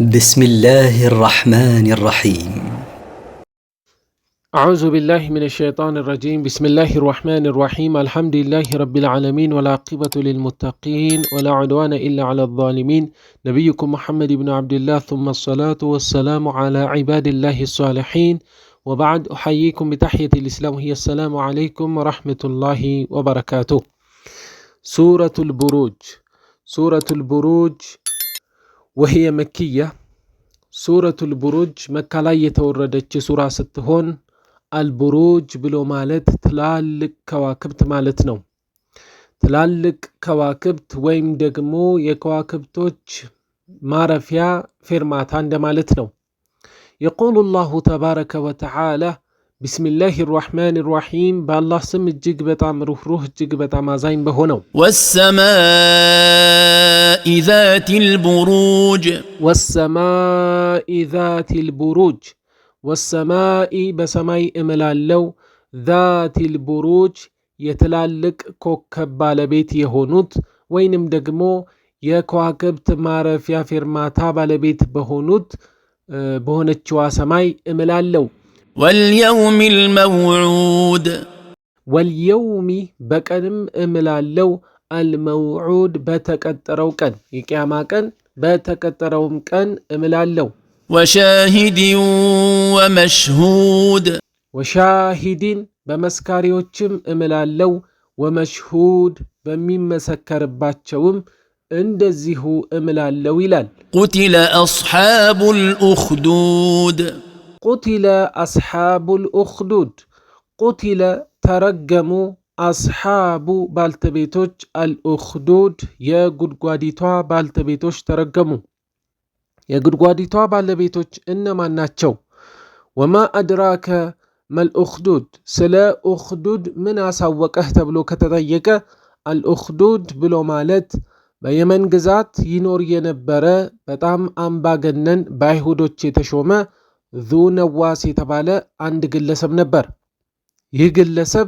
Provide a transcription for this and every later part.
بسم الله الرحمن الرحيم. أعوذ بالله من الشيطان الرجيم. بسم الله الرحمن الرحيم. الحمد لله رب العالمين والعاقبة للمتقين ولا عدوان إلا على الظالمين. نبيكم محمد بن عبد الله ثم الصلاة والسلام على عباد الله الصالحين وبعد. أحييكم بتحية الإسلام هي السلام عليكم ورحمة الله وبركاته. سورة البروج وهي مكية. سورة البروج مكة ላይ የተወረደች ሱራ ስትሆን አልቡሩጅ ብሎ ማለት ትላልቅ ከዋክብት ማለት ነው። ትላልቅ ከዋክብት ወይም ደግሞ የከዋክብቶች ማረፊያ ፌርማታ እንደማለት ነው። يقول الله تبارك وتعالى بسم الله الرحمن الرحيم بالله سم እጅግ በጣም ሩህሩህ እጅግ በጣም አዛኝ በሆነው والسماء ذات البروج والسماء ذات البروج والسماء በሰማይ እምላለው ذات البروج የትላልቅ ኮከብ ባለቤት የሆኑት ወይንም ደግሞ የከዋክብት ማረፊያ ፌርማታ ባለቤት በሆነችዋ ሰማይ እምላለው። واليوم الموعود واليوم በቀንም እምላለው الموعود በተቀጠረው ቀን የቂያማ ቀን በተቀጠረውም ቀን እምላለው። وشاهد ومشهود وشاهدين በመስካሪዎችም እምላለው ومشهود በሚመሰከርባቸውም እንደዚሁ እምላለው ይላል። قتل أصحاب الأخدود قتل أصحاب الأخدود قتل ተረገሙ አስሓቡ ባልተቤቶች አልኡኽዱድ የጉድጓዲቷ ባልተቤቶች ተረገሙ። የጉድጓዲቷ ባለቤቶች እነማን ናቸው? ወማ አድራከ መልኡኽዱድ ስለ ኡኽዱድ ምን አሳወቀህ ተብሎ ከተጠየቀ አልኡኽዱድ ብሎ ማለት በየመን ግዛት ይኖር የነበረ በጣም አምባገነን በአይሁዶች የተሾመ ዙ ነዋስ የተባለ አንድ ግለሰብ ነበር። ይህ ግለሰብ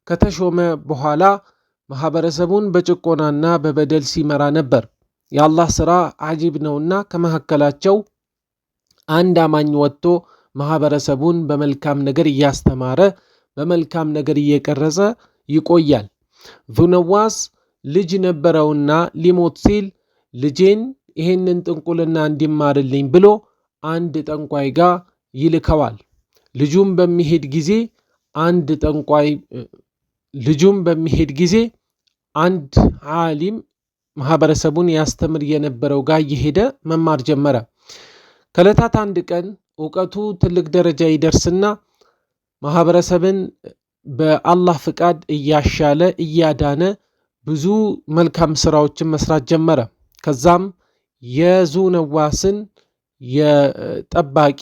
ከተሾመ በኋላ ማህበረሰቡን በጭቆናና በበደል ሲመራ ነበር። የአላህ ሥራ አጂብ ነውና ከመካከላቸው አንድ አማኝ ወጥቶ ማህበረሰቡን በመልካም ነገር እያስተማረ በመልካም ነገር እየቀረጸ ይቆያል። ዙ ነዋስ ልጅ ነበረውና ሊሞት ሲል ልጄን ይሄንን ጥንቁልና እንዲማርልኝ ብሎ አንድ ጠንቋይ ጋር ይልከዋል። ልጁም በሚሄድ ጊዜ አንድ ዓሊም ማህበረሰቡን ያስተምር የነበረው ጋር እየሄደ መማር ጀመረ። ከዕለታት አንድ ቀን እውቀቱ ትልቅ ደረጃ ይደርስና ማህበረሰብን በአላህ ፍቃድ እያሻለ እያዳነ ብዙ መልካም ስራዎችን መስራት ጀመረ። ከዛም የዙ ነዋስን የጠባቂ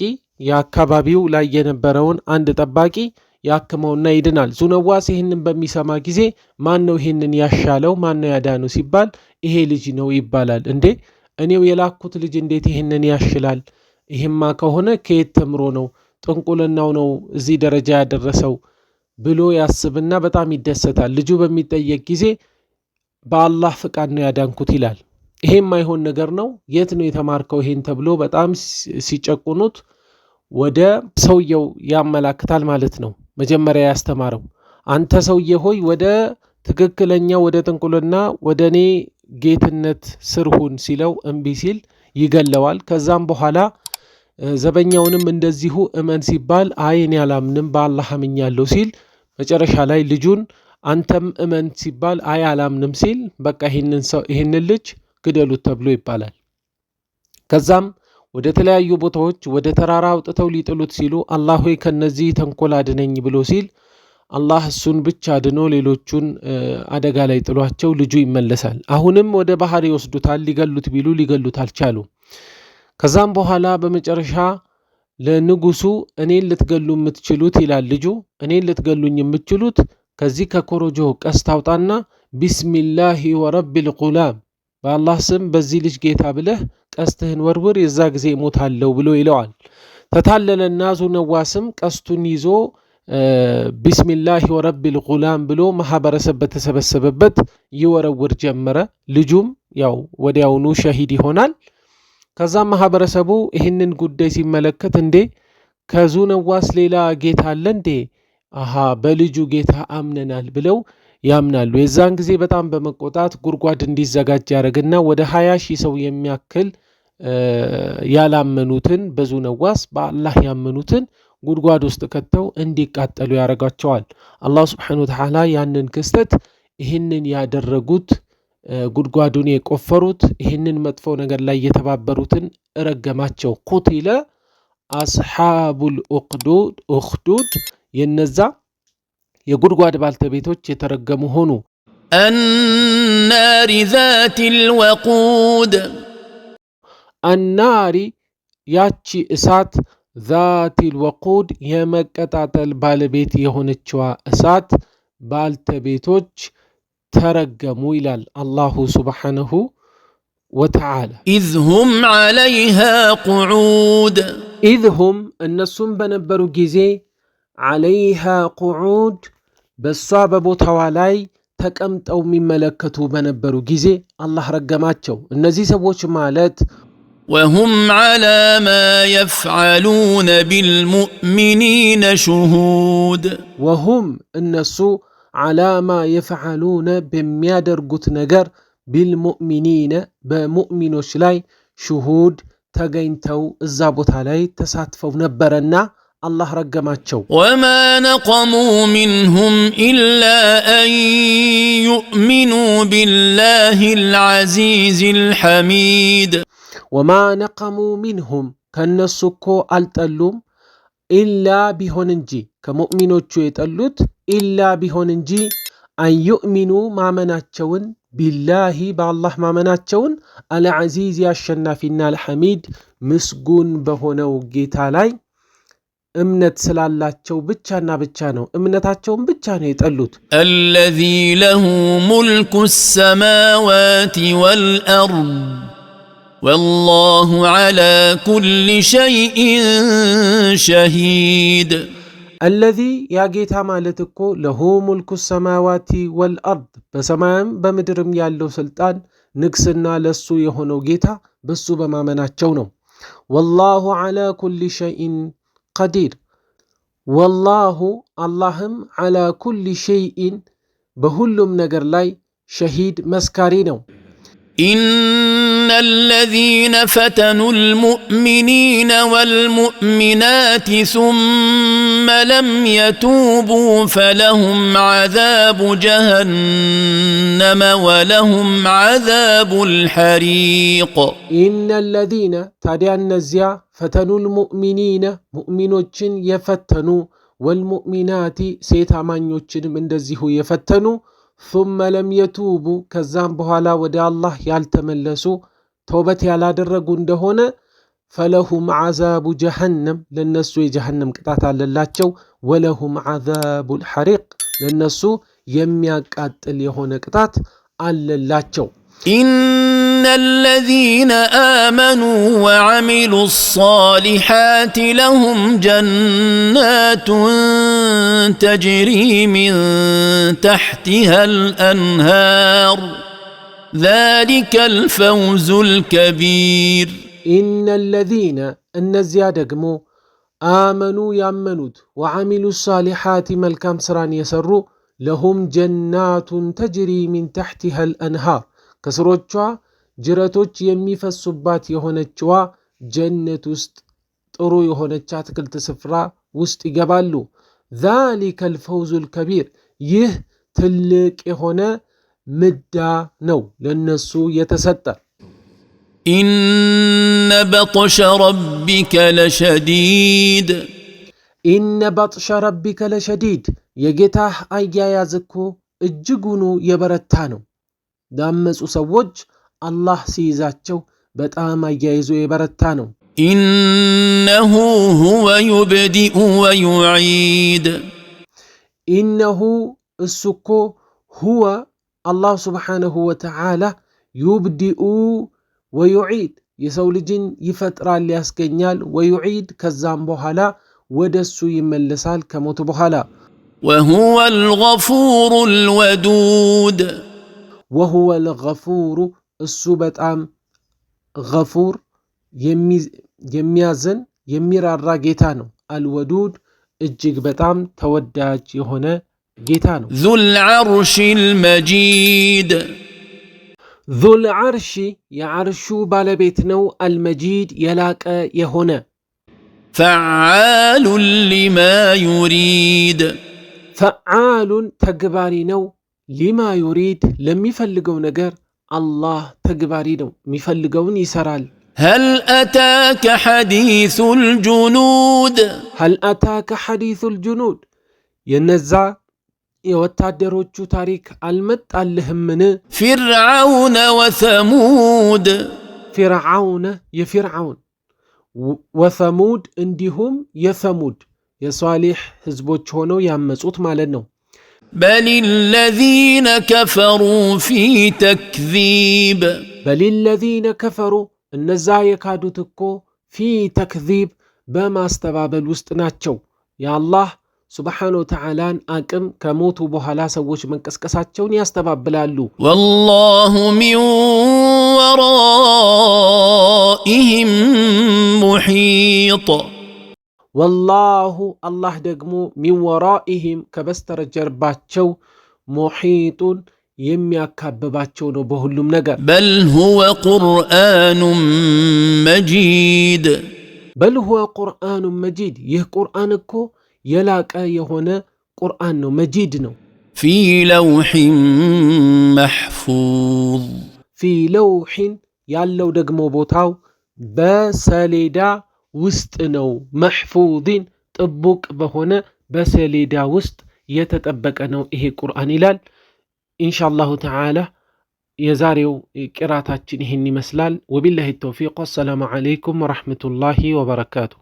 የአካባቢው ላይ የነበረውን አንድ ጠባቂ ያክመውና ይድናል። ዙ ነዋስ ይህንን በሚሰማ ጊዜ ማን ነው ይህንን ያሻለው ማን ነው ያዳነው ሲባል ይሄ ልጅ ነው ይባላል። እንዴ እኔው የላኩት ልጅ እንዴት ይህንን ያሽላል? ይሄማ ከሆነ ከየት ተምሮ ነው ጥንቁልናው ነው እዚህ ደረጃ ያደረሰው ብሎ ያስብና በጣም ይደሰታል። ልጁ በሚጠየቅ ጊዜ በአላህ ፍቃድ ነው ያዳንኩት ይላል። ይሄም አይሆን ነገር ነው። የት ነው የተማርከው ይሄን ተብሎ በጣም ሲጨቁኑት ወደ ሰውየው ያመላክታል ማለት ነው። መጀመሪያ ያስተማረው አንተ ሰውዬ ሆይ ወደ ትክክለኛ ወደ ጥንቁልና ወደ እኔ ጌትነት ስር ሁን ሲለው እምቢ ሲል ይገለዋል። ከዛም በኋላ ዘበኛውንም እንደዚሁ እመን ሲባል አይ እኔ አላምንም በአላህ አምኛለሁ ሲል መጨረሻ ላይ ልጁን አንተም እመን ሲባል አይ አላምንም ሲል በቃ ይህንን ልጅ ግደሉት ተብሎ ይባላል። ከዛም ወደ ተለያዩ ቦታዎች ወደ ተራራ አውጥተው ሊጥሉት ሲሉ አላህ ሆይ ከነዚህ ተንኮል አድነኝ ብሎ ሲል አላህ እሱን ብቻ አድኖ ሌሎቹን አደጋ ላይ ጥሏቸው ልጁ ይመለሳል። አሁንም ወደ ባህር ይወስዱታል። ሊገሉት ቢሉ ሊገሉት አልቻሉም። ከዛም በኋላ በመጨረሻ ለንጉሱ እኔን ልትገሉ የምትችሉት ይላል ልጁ፣ እኔን ልትገሉኝ የምትችሉት ከዚህ ከኮሮጆ ቀስት አውጣና ቢስሚላሂ ወረቢል ጉላም በአላህ ስም በዚህ ልጅ ጌታ ብለህ ቀስትህን ወርውር የዛ ጊዜ እሞታለሁ ብሎ ይለዋል። ተታለለና ዙ ነዋስም ቀስቱን ይዞ ቢስሚላሂ ወረቢል ጉላም ብሎ ማህበረሰብ በተሰበሰበበት ይወረውር ጀመረ። ልጁም ያው ወዲያውኑ ሸሂድ ይሆናል። ከዛ ማህበረሰቡ ይህንን ጉዳይ ሲመለከት እንዴ ከዙነዋስ ሌላ ጌታ አለ እንዴ? አሃ በልጁ ጌታ አምነናል ብለው ያምናሉ። የዛን ጊዜ በጣም በመቆጣት ጉድጓድ እንዲዘጋጅ ያደርግና ወደ 20 ሺህ ሰው የሚያክል ያላመኑትን በዙነዋስ በአላህ ያመኑትን ጉድጓድ ውስጥ ከተው እንዲቃጠሉ ያደርጋቸዋል። አላህ Subhanahu Wa Ta'ala ያንን ክስተት ይህንን ያደረጉት ጉድጓዱን የቆፈሩት ይህንን መጥፎ ነገር ላይ የተባበሩትን ረገማቸው። ቁቲለ አስሐቡል ኡኽዱድ የነዛ የጉድጓድ ባልተቤቶች የተረገሙ ሆኑ። النار ذات الوقود አናሪ ያቺ እሳት ዛቲል ወቁድ የመቀጣጠል ባለቤት የሆነችዋ እሳት ባልተቤቶች ተረገሙ ይላል አላሁ ሱብሓነሁ ወተዓላ። إذ هم عليها قعود ኢዝ ሁም እነሱም በነበሩ ጊዜ ዓለይሃ ቁዑድ በሷ በቦታዋ ላይ ተቀምጠው የሚመለከቱ በነበሩ ጊዜ አላህ ረገማቸው። እነዚህ ሰዎች ማለት وهم على ما يفعلون بالمؤمنين شهود ወሁም እነሱ ዓላ ማ የፈዓሉነ በሚያደርጉት ነገር ቢልሙእሚኒነ በሙእሚኖች ላይ ሹሁድ ተገኝተው እዛ ቦታ ላይ ተሳትፈው ነበረና አላህ ረገማቸው። وما نقموا منهم إلا أن يؤمنوا بالله العزيز الحميد ወማ ነቀሙ ሚንሁም ከነሱ እኮ አልጠሉም ኢላ ቢሆን እንጂ ከሙእሚኖቹ የጠሉት ኢላ ቢሆን እንጂ አንዩእሚኑ ማመናቸውን ቢላሂ በአላህ ማመናቸውን አልዓዚዝ አሸናፊና አልሐሚድ ምስጉን በሆነው ጌታ ላይ እምነት ስላላቸው ብቻና ብቻ ነው። እምነታቸውን ብቻ ነው የጠሉት። الذي له ملك السماوات والأرض والله على كل شيء شهيد አለዚ ያ ጌታ ማለት እኮ ለሁ ሙልኩ ሰማዋቲ ወልአርድ በሰማይም በምድርም ያለው ስልጣን ንግስና ለሱ የሆነው ጌታ በሱ በማመናቸው ነው። ወላሁ ዐላ ኩሊ ሸይኢን ቀዲር ወላሁ አላህም ዐላ ኩሊ ሸይኢን በሁሉም ነገር ላይ ሸሂድ መስካሪ ነው። إن الذين فتنوا المؤمنين والمؤمنات ثم لم يتوبوا فلهم عذاب جهنم ولهم عذاب الحريق إن الذين تادي النزيا فتنوا المؤمنين مؤمنوችን የፈተኑ والمؤمنات ሴት አማኞችን እንደዚሁ የፈተኑ ثم لم يتوبوا ከዛም በኋላ ወደ አላህ ያልተመለሱ ተውበት ያላደረጉ እንደሆነ فلهم عذاب جهنم ለነሱ የጀሃነም ቅጣት አለላቸው። ولهم عذاب الحريق ለነሱ የሚያቃጥል የሆነ ቅጣት አለላቸው። إن الذين آمنوا وعملوا الصالحات لهم جنات تجري من تحتها الأنهار ذلك الفوز الكبير إن الذين النزيا دقمو آمنوا يامنوت وعملوا الصالحات ملكام سران يسروا لهم جنات تجري من تحتها الأنهار ከስሮቿ ጅረቶች የሚፈሱባት የሆነችዋ ጀነት ውስጥ ጥሩ የሆነች አትክልት ስፍራ ውስጥ ይገባሉ። ذلك الفوز الكبير ይህ ትልቅ የሆነ ምዳ ነው ለነሱ የተሰጠ። إن بطش ربك لشديد إن بطش ربك لشديد የጌታህ አያያዝ እኮ እጅጉኑ የበረታ ነው። ዳመጹ ሰዎች አላህ ሲይዛቸው በጣም አያይዞ የበረታ ነው። إنه هو يبدئ ويعيد إنه እሱኮ هو الله سبحانه وتعالى يبدئ ويعيد የሰው ልጅን ይፈጥራል ያስገኛል። ويعيد ከዛም በኋላ ወደሱ ይመለሳል ከሞት በኋላ። وهو الغفور الودود وهو الغفور እሱ በጣም غفور የሚያዝን የሚራራ ጌታ ነው። አልወዱድ እጅግ በጣም ተወዳጅ የሆነ ጌታ ነው። ዙል ዐርሺል መጂድ ዙል ዐርሺ የዐርሹ ባለቤት ነው። አልመጂድ የላቀ የሆነ ፈዓሉን ሊማ ዩሪድ ፈዓሉን ተግባሪ ነው። ሊማ ዩሪድ ለሚፈልገው ነገር አላህ ተግባሪ ነው። የሚፈልገውን ይሰራል። هل أتاك حديث الجنود هل أتاك حديث الجنود የነዛ የወታደሮቹ ታሪክ አልመጣልህምን? فرعون وثمود ፊርዓውን የፊርዓውን ወሰሙድ እንዲሁም የሰሙድ የሷሊህ ህዝቦች ሆነው ያመጹት ማለት ነው። بل الذين كفروا في تكذيب بل الذين كفروا እነዛ የካዱት እኮ ፊ ተክዚብ በማስተባበል ውስጥ ናቸው። የአላህ ሱብሓነሁ ወተዓላን አቅም ከሞቱ በኋላ ሰዎች መንቀስቀሳቸውን ያስተባብላሉ። ወላሁ ሚን ወራኢሂም ሙሒጥ ወላሁ አላህ ደግሞ ሚን ወራኢሂም ከበስተጀርባቸው ሙሒጡን የሚያካብባቸው ነው በሁሉም ነገር። በል ሁወ ቁርአኑን መጂድ በል ሁወ ቁርአኑን መጂድ ይህ ቁርአን እኮ የላቀ የሆነ ቁርአን ነው። መጂድ ነው። ፊ ለውሒን መሕፉዝ ፊ ለውሒን ያለው ደግሞ ቦታው በሰሌዳ ውስጥ ነው። መሕፉዚን ጥቡቅ በሆነ በሰሌዳ ውስጥ የተጠበቀ ነው ይሄ ቁርአን ይላል። ኢንሻአላሁ ተዓላ የዛሬው ቅራታችን ይህን ይመስላል። ወቢላሂ ተውፊቅ። ወሰላሙ ዓለይኩም ወረሕመቱላሂ ወበረካቱ።